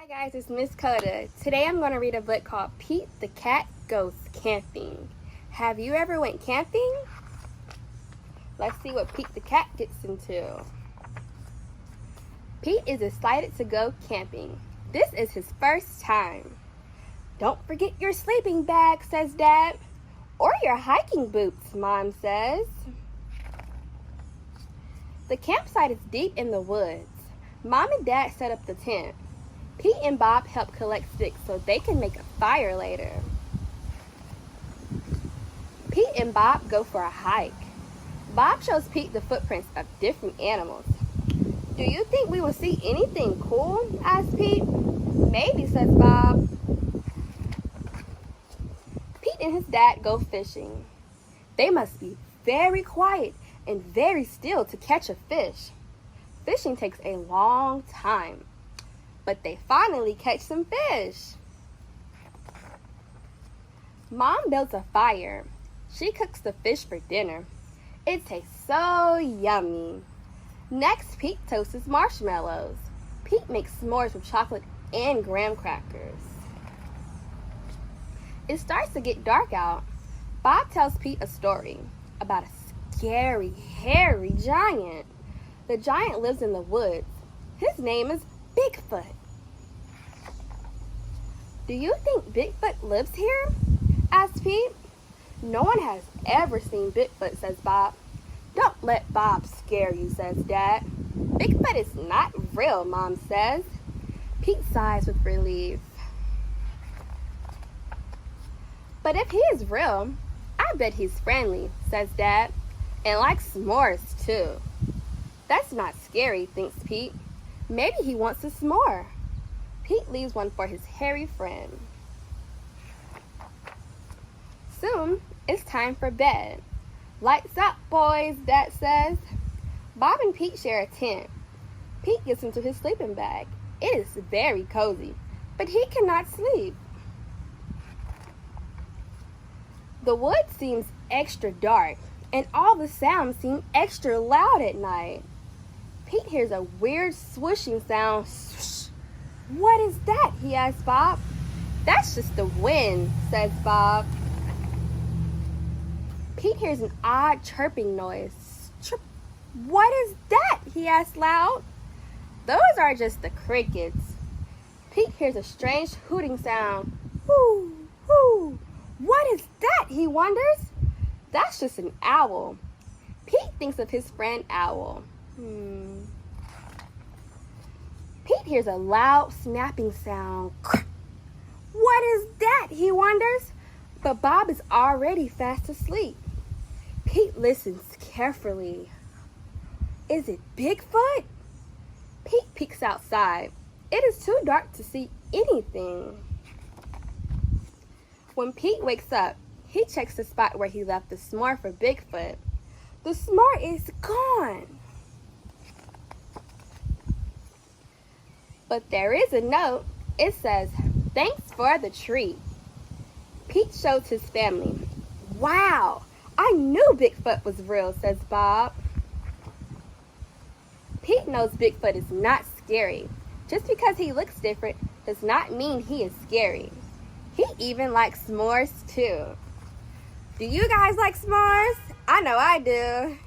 Hi guys, it's Miss Dakota. Today I'm going to read a book called Pete the Cat Goes Camping. Have you ever went camping? Let's see what Pete the cat gets into. Pete is excited to go camping. This is his first time. Don't forget your sleeping bag, says Dad. Or your hiking boots, Mom says. The campsite is deep in the woods. Mom and Dad set up the tent. Pete and Bob help collect sticks so they can make a fire later. Pete and Bob go for a hike. Bob shows Pete the footprints of different animals. Do you think we will see anything cool? Asks Pete. Maybe, says Bob. Pete and his dad go fishing. They must be very quiet and very still to catch a fish. Fishing takes a long time. But they finally catch some fish. Mom builds a fire. She cooks the fish for dinner. It tastes so yummy. Next, Pete toasts marshmallows. Pete makes s'mores with chocolate and graham crackers. It starts to get dark out. Bob tells Pete a story about a scary, hairy giant. The giant lives in the woods. His name is Bigfoot. Do you think Bigfoot lives here? Asks Pete. No one has ever seen Bigfoot, says Bob. Don't let Bob scare you, says Dad. Bigfoot is not real, Mom says. Pete sighs with relief. But if he is real, I bet he's friendly, says Dad, and likes s'mores too. That's not scary, thinks Pete. Maybe he wants a s'more. Pete leaves one for his hairy friend. Soon, it's time for bed. Lights up, boys, Dad says. Bob and Pete share a tent. Pete gets into his sleeping bag. It is very cozy, but he cannot sleep. The woods seems extra dark, and all the sounds seem extra loud at night. Pete hears a weird swooshing sound. Swoosh. What is that? He asks Bob. That's just the wind, says Bob. Pete hears an odd chirping noise. Chirp. What is that? He asks loud. Those are just the crickets. Pete hears a strange hooting sound. Whoo, whoo. What is that? He wonders. That's just an owl. Pete thinks of his friend Owl. Pete hears a loud snapping sound. What is that? He wonders. But Bob is already fast asleep. Pete listens carefully. Is it Bigfoot? Pete peeks outside. It is too dark to see anything. When Pete wakes up, he checks the spot where he left the s'more for Bigfoot. The s'more is gone. But there is a note. It says, "Thanks for the treat." Pete shows his family. Wow, I knew Bigfoot was real, says Bob. Pete knows Bigfoot is not scary. Just because he looks different does not mean he is scary. He even likes s'mores too. Do you guys like s'mores? I know I do.